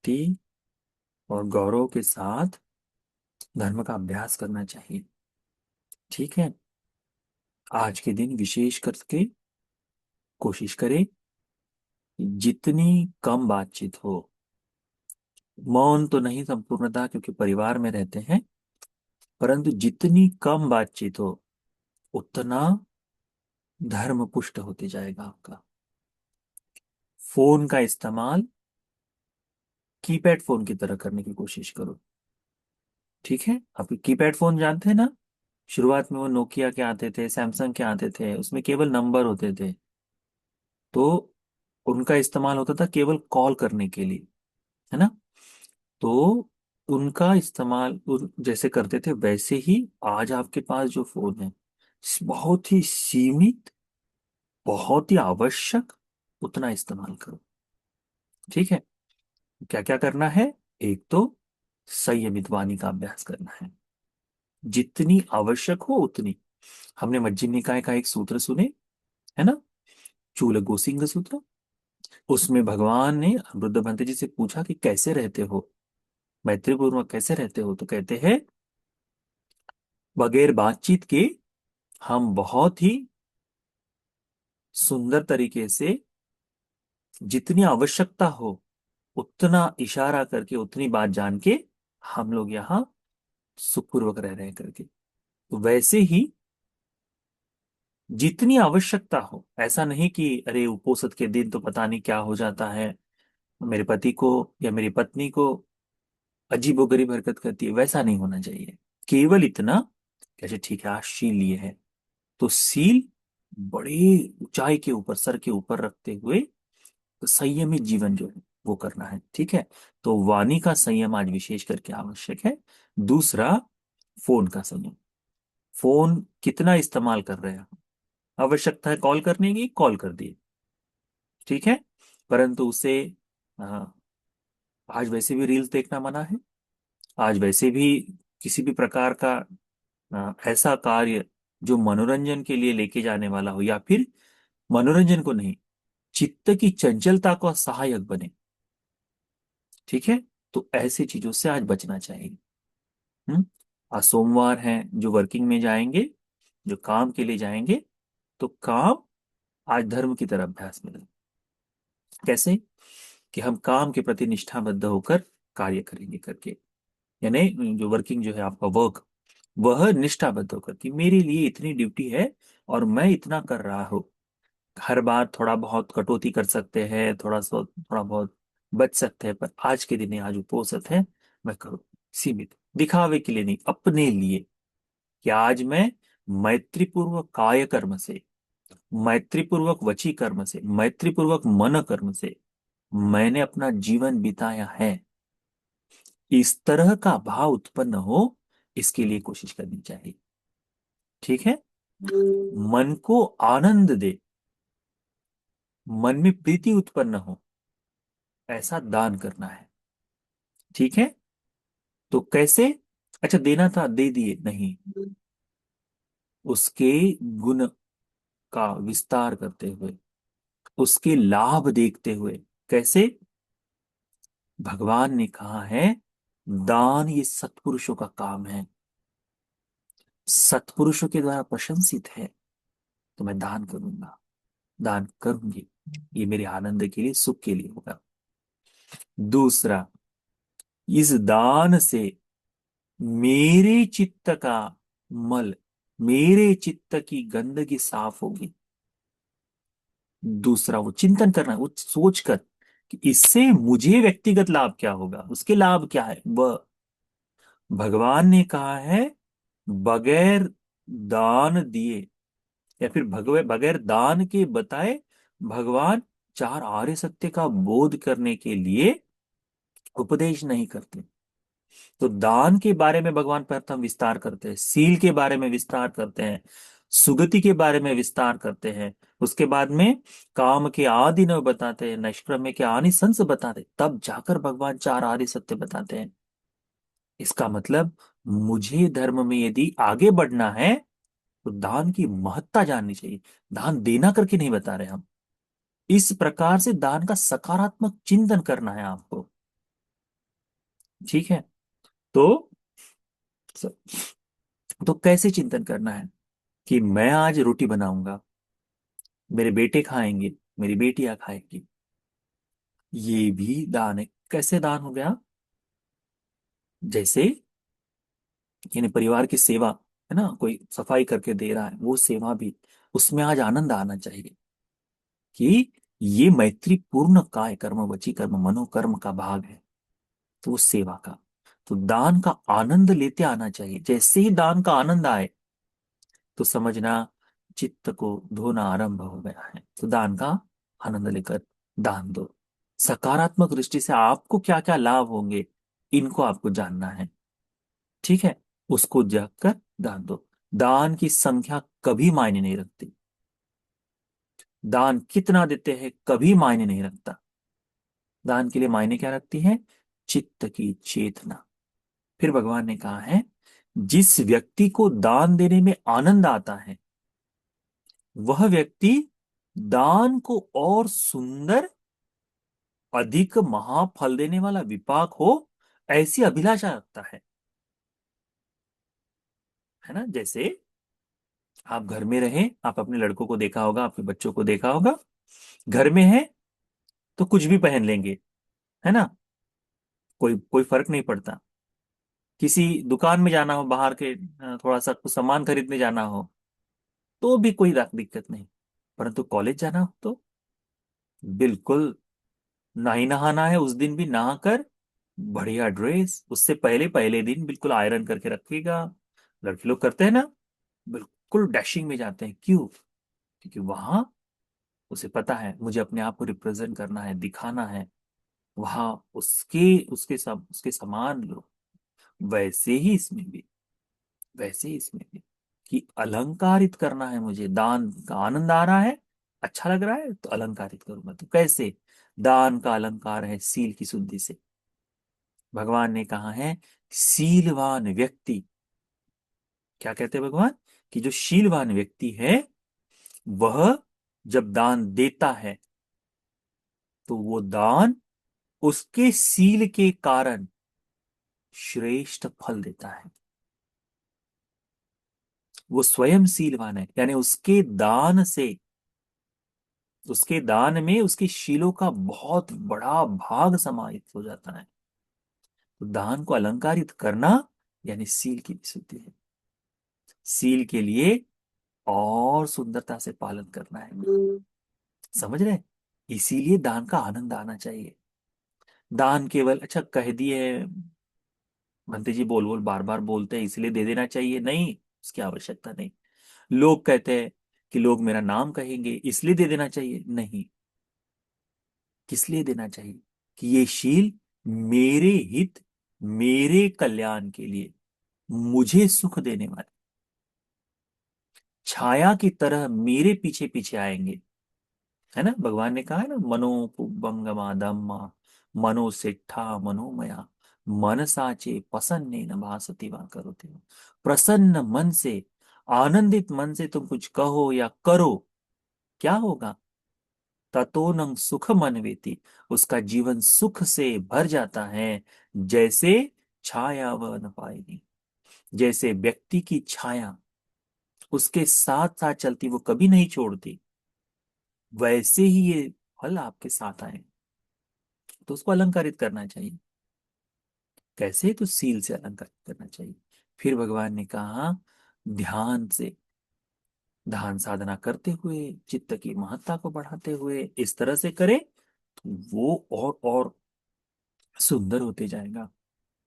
भक्ति और गौरव के साथ धर्म का अभ्यास करना चाहिए। ठीक है। आज के दिन विशेष करके कोशिश करें कि जितनी कम बातचीत हो। मौन तो नहीं संपूर्णता, क्योंकि परिवार में रहते हैं, परंतु जितनी कम बातचीत हो उतना धर्म पुष्ट होते जाएगा आपका। फोन का इस्तेमाल कीपैड फोन की तरह करने की कोशिश करो। ठीक है। आप कीपैड फोन जानते हैं ना? शुरुआत में वो नोकिया के आते थे, सैमसंग के आते थे, उसमें केवल नंबर होते थे। तो उनका इस्तेमाल होता था केवल कॉल करने के लिए, है ना? तो उनका इस्तेमाल जैसे करते थे, वैसे ही आज आपके पास जो फोन है, बहुत ही सीमित, बहुत ही आवश्यक, उतना इस्तेमाल करो। ठीक है। क्या क्या करना है? एक तो संयमित वाणी का अभ्यास करना है, जितनी आवश्यक हो उतनी। हमने मज्जिन्य निकाय का एक सूत्र सुने, है ना? चूल गोसिंग सूत्र। उसमें भगवान ने बुद्ध भंते जी से पूछा कि कैसे रहते हो, मैत्री पूर्वक कैसे रहते हो? तो कहते हैं, बगैर बातचीत के हम बहुत ही सुंदर तरीके से, जितनी आवश्यकता हो उतना इशारा करके, उतनी बात जान के हम लोग यहाँ सुखपूर्वक रह रहे हैं करके। तो वैसे ही जितनी आवश्यकता हो, ऐसा नहीं कि अरे उपोषद के दिन तो पता नहीं क्या हो जाता है, मेरे पति को या मेरी पत्नी को अजीबोगरीब हरकत करती है, वैसा नहीं होना चाहिए। केवल इतना कैसे, ठीक है आज शील लिए है, तो सील बड़ी ऊंचाई के ऊपर, सर के ऊपर रखते हुए संयमित जीवन जो है वो करना है। ठीक है। तो वाणी का संयम आज विशेष करके आवश्यक है। दूसरा, फोन का संयम। फोन कितना इस्तेमाल कर रहे हैं? आवश्यकता है कॉल करने की, कॉल कर दिए, ठीक है। परंतु उसे आ, आज वैसे भी रील्स देखना मना है। आज वैसे भी किसी भी प्रकार का ऐसा कार्य जो मनोरंजन के लिए लेके जाने वाला हो, या फिर मनोरंजन को नहीं, चित्त की चंचलता को सहायक बने, ठीक है, तो ऐसी चीजों से आज बचना चाहिए। हम्म। आज सोमवार है, जो वर्किंग में जाएंगे, जो काम के लिए जाएंगे, तो काम आज धर्म की तरफ अभ्यास में लें। कैसे? कि हम काम के प्रति निष्ठाबद्ध होकर कार्य करेंगे करके, यानी जो वर्किंग जो है आपका वर्क, वह निष्ठाबद्ध होकर कि मेरे लिए इतनी ड्यूटी है और मैं इतना कर रहा हूं। हर बार थोड़ा बहुत कटौती कर सकते हैं, थोड़ा बहुत बच सकते हैं, पर आज के दिन आज उपोषित है, मैं करूँ। सीमित, दिखावे के लिए नहीं, अपने लिए, कि आज मैं मैत्रीपूर्वक काय कर्म से, मैत्रीपूर्वक वची कर्म से, मैत्रीपूर्वक मन कर्म से मैंने अपना जीवन बिताया है। इस तरह का भाव उत्पन्न हो, इसके लिए कोशिश करनी चाहिए। ठीक है। मन को आनंद दे, मन में प्रीति उत्पन्न हो, ऐसा दान करना है। ठीक है। तो कैसे? अच्छा, देना था दे दिए नहीं, उसके गुण का विस्तार करते हुए, उसके लाभ देखते हुए। कैसे? भगवान ने कहा है, दान ये सत्पुरुषों का काम है, सत्पुरुषों के द्वारा प्रशंसित है, तो मैं दान करूंगा, दान करूंगी। ये मेरे आनंद के लिए, सुख के लिए होगा। दूसरा, इस दान से मेरे चित्त का मल, मेरे चित्त की गंदगी साफ होगी। दूसरा, वो चिंतन करना, वो सोचकर कि इससे मुझे व्यक्तिगत लाभ क्या होगा, उसके लाभ क्या है। वह भगवान ने कहा है, बगैर दान दिए, या फिर बगैर दान के बताए, भगवान चार आर्य सत्य का बोध करने के लिए उपदेश नहीं करते। तो दान के बारे में भगवान प्रथम विस्तार करते हैं, सील के बारे में विस्तार करते हैं, सुगति के बारे में विस्तार करते हैं, उसके बाद में काम के आदि न बताते हैं, नैष्क्रम्य के आनिसंस बताते हैं, तब जाकर भगवान चार आर्य सत्य बताते हैं। इसका मतलब, मुझे धर्म में यदि आगे बढ़ना है तो दान की महत्ता जाननी चाहिए। दान देना करके नहीं बता रहे हम, इस प्रकार से दान का सकारात्मक चिंतन करना है आपको। ठीक है। तो तो कैसे चिंतन करना है कि मैं आज रोटी बनाऊंगा, मेरे बेटे खाएंगे, मेरी बेटियां खाएंगी, ये भी दान है। कैसे दान हो गया? जैसे यानी परिवार की सेवा, है ना, कोई सफाई करके दे रहा है, वो सेवा भी, उसमें आज आनंद आना चाहिए कि ये मैत्री पूर्ण काय कर्म वची कर्म मनोकर्म का भाग है। तो वो सेवा का, तो दान का आनंद लेते आना चाहिए। जैसे ही दान का आनंद आए तो समझना चित्त को धोना आरंभ हो गया है। तो दान का आनंद लेकर दान दो। सकारात्मक दृष्टि से आपको क्या क्या लाभ होंगे, इनको आपको जानना है। ठीक है, उसको जाकर दान दो। दान की संख्या कभी मायने नहीं रखती, दान कितना देते हैं कभी मायने नहीं रखता। दान के लिए मायने क्या रखती है? चित्त की चेतना। फिर भगवान ने कहा है, जिस व्यक्ति को दान देने में आनंद आता है, वह व्यक्ति दान को और सुंदर, अधिक महाफल देने वाला विपाक हो, ऐसी अभिलाषा रखता है ना। जैसे आप घर में रहें, आप अपने लड़कों को देखा होगा, आपके बच्चों को देखा होगा, घर में है तो कुछ भी पहन लेंगे, है ना, कोई कोई फर्क नहीं पड़ता। किसी दुकान में जाना हो, बाहर के थोड़ा सा कुछ सामान खरीदने जाना हो, तो भी कोई दिक्कत नहीं। परंतु कॉलेज जाना हो तो बिल्कुल, ना ही नहाना है उस दिन भी नहाकर, बढ़िया ड्रेस, उससे पहले पहले दिन बिल्कुल आयरन करके रखिएगा। लड़के लोग करते हैं ना, बिल्कुल डैशिंग में जाते हैं। क्यों? क्योंकि वहां उसे पता है मुझे अपने आप को रिप्रेजेंट करना है, दिखाना है। वहां उसके उसके सब उसके समान लोग। वैसे ही इसमें भी, वैसे ही इसमें भी, कि अलंकारित करना है मुझे, दान का आनंद आ रहा है, अच्छा लग रहा है तो अलंकारित करूंगा। तो कैसे? दान का अलंकार है सील की शुद्धि से। भगवान ने कहा है, शीलवान व्यक्ति, क्या कहते हैं भगवान, कि जो शीलवान व्यक्ति है, वह जब दान देता है तो वो दान उसके सील के कारण श्रेष्ठ फल देता है। वो स्वयं सीलवान है, यानी उसके दान से, उसके दान में उसकी शीलों का बहुत बड़ा भाग समाहित हो जाता है। तो दान को अलंकारित करना यानी सील की विशुद्धि है। सील के लिए और सुंदरता से पालन करना है। समझ रहे हैं? इसीलिए दान का आनंद आना चाहिए। दान केवल अच्छा कह दिए, भंते जी बोल बोल बार बार बोलते हैं इसलिए दे देना चाहिए, नहीं, उसकी आवश्यकता नहीं। लोग कहते हैं कि लोग मेरा नाम कहेंगे इसलिए दे देना चाहिए, नहीं। किस लिए देना चाहिए? कि ये शील मेरे हित, मेरे कल्याण के लिए, मुझे सुख देने वाले, छाया की तरह मेरे पीछे पीछे आएंगे। है ना, भगवान ने कहा है ना, मनो पुब्बंगमा धम्मा, मनो सेठा मनोमया, मन साचे प्रसन्ने न भासति वा करोति। प्रसन्न मन से, आनंदित मन से तुम कुछ कहो या करो, क्या होगा? ततोनं सुख मनवेति, उसका जीवन सुख से भर जाता है। जैसे छाया वह न पाएगी, जैसे व्यक्ति की छाया उसके साथ साथ चलती, वो कभी नहीं छोड़ती, वैसे ही ये फल आपके साथ आए। तो उसको अलंकारित करना चाहिए। कैसे? तो सील से अलंकारित करना चाहिए। फिर भगवान ने कहा, ध्यान से, ध्यान साधना करते हुए, चित्त की महत्ता को बढ़ाते हुए इस तरह से करे तो वो और सुंदर होते जाएगा।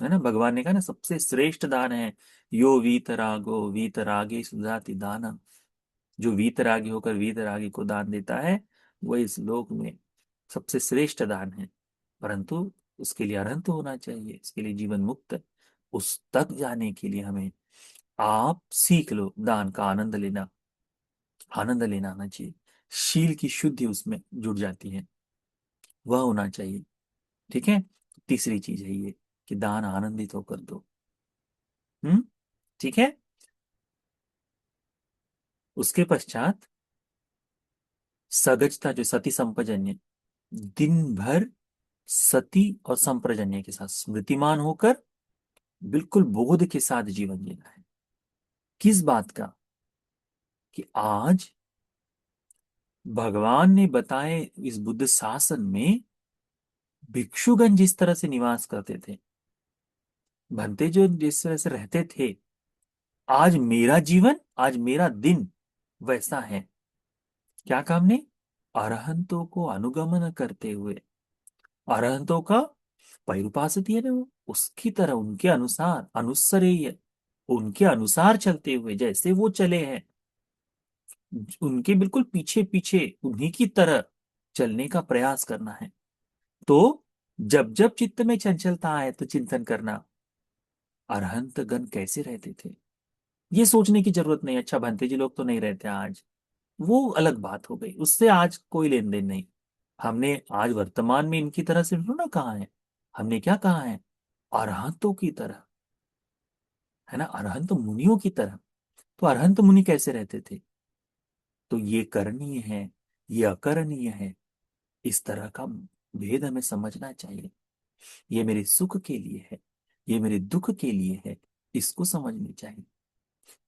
है ना, भगवान ने कहा ना, सबसे श्रेष्ठ दान है यो वीतरागो वीतरागे सुजाति दानम। जो वीतरागी होकर वीतरागी को दान देता है, वह इस लोक में सबसे श्रेष्ठ दान है। परंतु उसके लिए अरहंत होना चाहिए, इसके लिए जीवन मुक्त, उस तक जाने के लिए हमें, आप सीख लो दान का आनंद लेना, आनंद लेना आना चाहिए। शील की शुद्धि उसमें जुड़ जाती है, वह होना चाहिए। ठीक है, तीसरी चीज है ये, कि दान आनंदित होकर दो। हम्म, ठीक है। उसके पश्चात सगजता, जो सती संपजन्य, दिन भर सती और संप्रजन्य के साथ स्मृतिमान होकर बिल्कुल बोध के साथ जीवन जीना है। किस बात का? कि आज भगवान ने बताए इस बुद्ध शासन में भिक्षुगण जिस तरह से निवास करते थे, भंते जो जिस तरह से रहते थे, आज मेरा जीवन, आज मेरा दिन वैसा है। क्या काम ने? अरहंतों को अनुगमन करते हुए, अरहंतों का पैरुपासती है ना वो, उसकी तरह उनके अनुसार अनुसरेय, उनके अनुसार चलते हुए जैसे वो चले हैं, उनके बिल्कुल पीछे पीछे उन्हीं की तरह चलने का प्रयास करना है। तो जब जब चित्त में चंचलता आए तो चिंतन करना, अरहंत गण कैसे रहते थे, ये सोचने की जरूरत नहीं। अच्छा भंते जी लोग तो नहीं रहते आज, वो अलग बात हो गई, उससे आज कोई लेन देन नहीं। हमने आज वर्तमान में इनकी तरह से ना कहा है, हमने क्या कहा है? अरहंतों की तरह, है ना, अरहंत मुनियों की तरह। तो अरहंत मुनि कैसे रहते थे? तो ये करणीय है, ये अकरणीय है, इस तरह का भेद हमें समझना चाहिए। ये मेरे सुख के लिए है, ये मेरे दुख के लिए है, इसको समझनी चाहिए।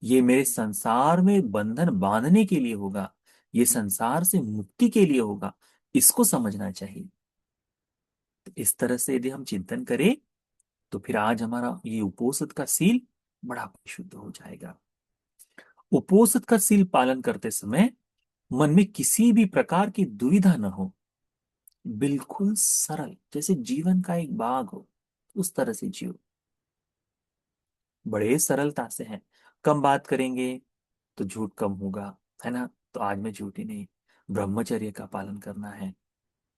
ये मेरे संसार में बंधन बांधने के लिए होगा, ये संसार से मुक्ति के लिए होगा, इसको समझना चाहिए। तो इस तरह से यदि हम चिंतन करें तो फिर आज हमारा ये उपोषित का सील बड़ा परिशुद्ध हो जाएगा। उपोषित का सील पालन करते समय मन में किसी भी प्रकार की दुविधा न हो, बिल्कुल सरल, जैसे जीवन का एक भाग हो, उस तरह से जियो। बड़े सरलता से है, कम बात करेंगे तो झूठ कम होगा, है ना। तो आज में झूठ ही नहीं, ब्रह्मचर्य का पालन करना है।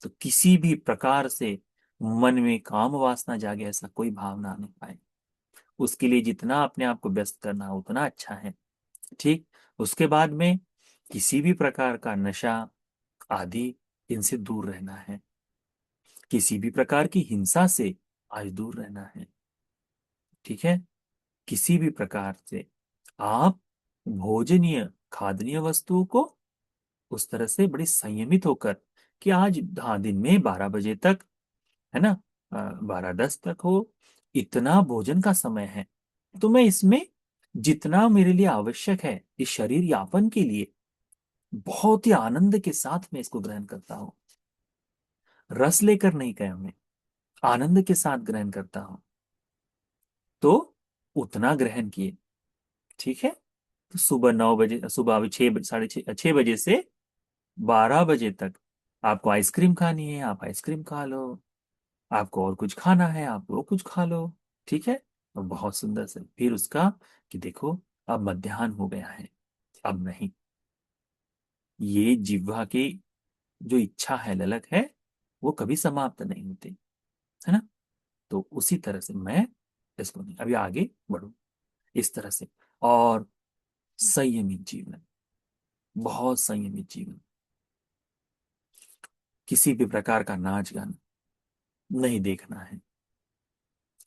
तो किसी भी प्रकार से मन में काम वासना जागे ऐसा कोई भावना नहीं पाए, उसके लिए जितना अपने आप को व्यस्त करना हो उतना अच्छा है। ठीक। उसके बाद में किसी भी प्रकार का नशा आदि, इनसे दूर रहना है। किसी भी प्रकार की हिंसा से आज दूर रहना है। ठीक है। किसी भी प्रकार से आप भोजनीय खादनीय वस्तुओं को उस तरह से बड़ी संयमित होकर, कि आज, हाँ, दिन में 12 बजे तक, है ना, 12-10 तक हो, इतना भोजन का समय है, तो मैं इसमें जितना मेरे लिए आवश्यक है इस शरीर यापन के लिए, बहुत ही आनंद के साथ मैं इसको ग्रहण करता हूँ। रस लेकर नहीं कहे हमें, आनंद के साथ ग्रहण करता हूं। तो उतना ग्रहण किए। ठीक है। तो सुबह 9 बजे, सुबह अभी 6, 6:30 से 12 बजे तक आपको आइसक्रीम खानी है, आप आइसक्रीम खा लो। आपको और कुछ खाना है, आप वो कुछ खा लो। ठीक है। और बहुत सुंदर से फिर उसका, कि देखो अब मध्याह्न हो गया है, अब नहीं। ये जिह्वा की जो इच्छा है, ललक है, वो कभी समाप्त नहीं होती, है ना। तो उसी तरह से मैं इसको नहीं, अभी आगे बढ़ू इस तरह से। और संयमित जीवन, बहुत संयमित जीवन, किसी भी प्रकार का नाच गाना नहीं देखना है,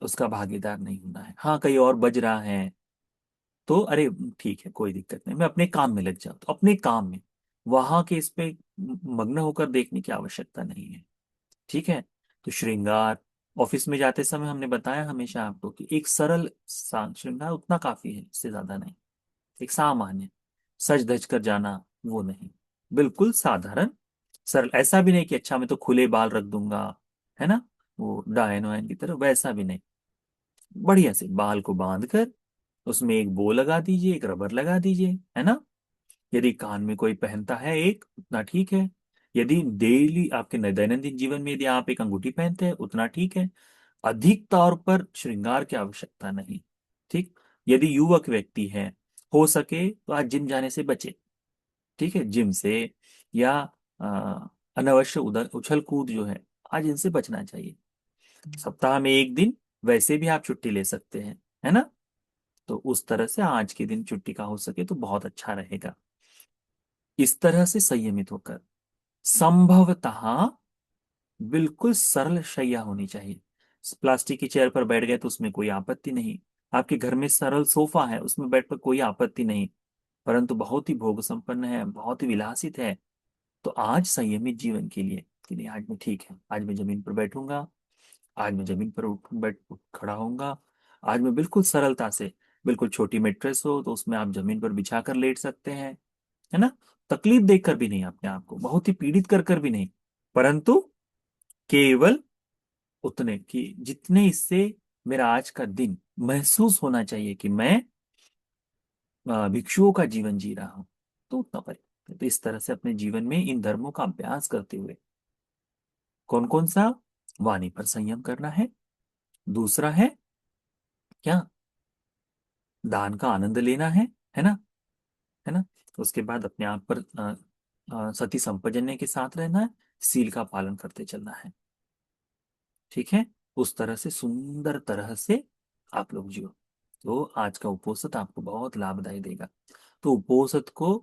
उसका भागीदार नहीं होना है। हाँ, कहीं और बज रहा है तो अरे ठीक है, कोई दिक्कत नहीं, मैं अपने काम में लग जाऊँ, तो अपने काम में, वहां के इस पे मग्न होकर देखने की आवश्यकता नहीं है। ठीक है। तो श्रृंगार, ऑफिस में जाते समय हमने बताया हमेशा आपको कि एक सरल श्रृंगार उतना काफी है, इससे ज्यादा नहीं। एक सामान्य सज धज कर जाना, वो नहीं, बिल्कुल साधारण सरल। ऐसा भी नहीं कि अच्छा मैं तो खुले बाल रख दूंगा, है ना, वो डायन वायन की तरह, वैसा भी नहीं। बढ़िया से बाल को बांध कर उसमें एक बो लगा दीजिए, एक रबर लगा दीजिए, है ना। यदि कान में कोई पहनता है एक, उतना ठीक है। यदि डेली आपके दैनंदिन जीवन में यदि आप एक अंगूठी पहनते हैं, उतना ठीक है। अधिक तौर पर श्रृंगार की आवश्यकता नहीं। ठीक। यदि युवक व्यक्ति है, हो सके तो आज जिम जाने से बचे। ठीक है, जिम से या अनावश्यक उधर उछल कूद जो है, आज इनसे बचना चाहिए। सप्ताह में एक दिन वैसे भी आप छुट्टी ले सकते हैं, है ना। तो उस तरह से आज के दिन छुट्टी का हो सके तो बहुत अच्छा रहेगा। इस तरह से संयमित होकर, संभवतः बिल्कुल सरल शैया होनी चाहिए। प्लास्टिक की चेयर पर बैठ गए तो उसमें कोई आपत्ति नहीं, आपके घर में सरल सोफा है उसमें बैठ कर कोई आपत्ति नहीं, परंतु बहुत ही भोग संपन्न है, बहुत ही विलासित है, तो आज संयमित जीवन के लिए कि नहीं, आज मैं ठीक है, आज मैं जमीन पर बैठूंगा, आज मैं जमीन पर उठ खड़ा होऊंगा। आज मैं बिल्कुल सरलता से, बिल्कुल छोटी मेट्रेस हो तो उसमें आप जमीन पर बिछा कर लेट सकते हैं, है ना। तकलीफ देकर भी नहीं, अपने आप को बहुत ही पीड़ित कर भी नहीं, परंतु केवल उतने कि जितने इससे मेरा आज का दिन महसूस होना चाहिए कि मैं भिक्षुओं का जीवन जी रहा हूं, तो उतना पर्याप्त है। तो इस तरह से अपने जीवन में इन धर्मों का अभ्यास करते हुए, कौन कौन सा, वाणी पर संयम करना है, दूसरा है क्या, दान का आनंद लेना है ना, है ना। उसके बाद अपने आप पर सती संपजन्य के साथ रहना है, सील का पालन करते चलना है। ठीक है, उस तरह से सुंदर तरह से आप लोग जियो, तो आज का उपोषित आपको बहुत लाभदायी देगा। तो उपोषित को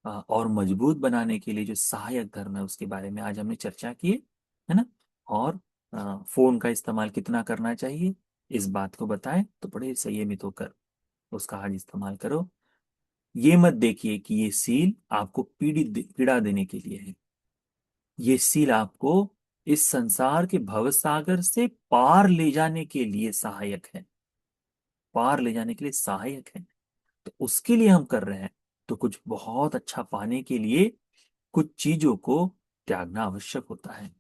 और मजबूत बनाने के लिए जो सहायक धर्म है उसके बारे में आज हमने चर्चा की है ना। और फोन का इस्तेमाल कितना करना चाहिए इस बात को बताएं, तो बड़े संयमित होकर उसका आज इस्तेमाल करो। ये मत देखिए कि ये सील आपको पीड़ा देने के लिए है, ये सील आपको इस संसार के भवसागर से पार ले जाने के लिए सहायक है, पार ले जाने के लिए सहायक है। तो उसके लिए हम कर रहे हैं, तो कुछ बहुत अच्छा पाने के लिए कुछ चीजों को त्यागना आवश्यक होता है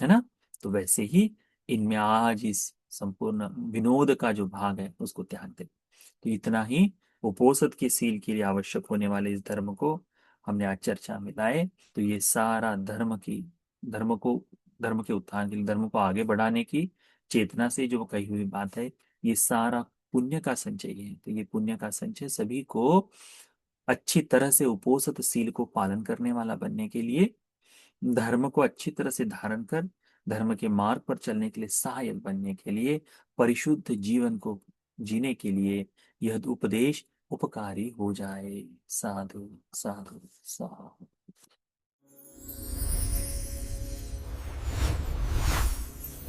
ना। तो वैसे ही इनमें आज इस संपूर्ण विनोद का जो भाग है उसको त्याग दे। तो इतना ही उपोषद के सील के लिए आवश्यक होने वाले इस धर्म को हमने आज चर्चा में लाए। तो ये सारा धर्म को धर्म के उत्थान के लिए, धर्म को आगे बढ़ाने की चेतना से जो कही हुई बात है, ये सारा पुण्य का संचय है। तो ये पुण्य का संचय सभी को अच्छी तरह से उपोषित सील को पालन करने वाला बनने के लिए, धर्म को अच्छी तरह से धारण कर धर्म के मार्ग पर चलने के लिए सहायक बनने के लिए, परिशुद्ध जीवन को जीने के लिए यह उपदेश उपकारी हो जाए। साधु साधु साधु।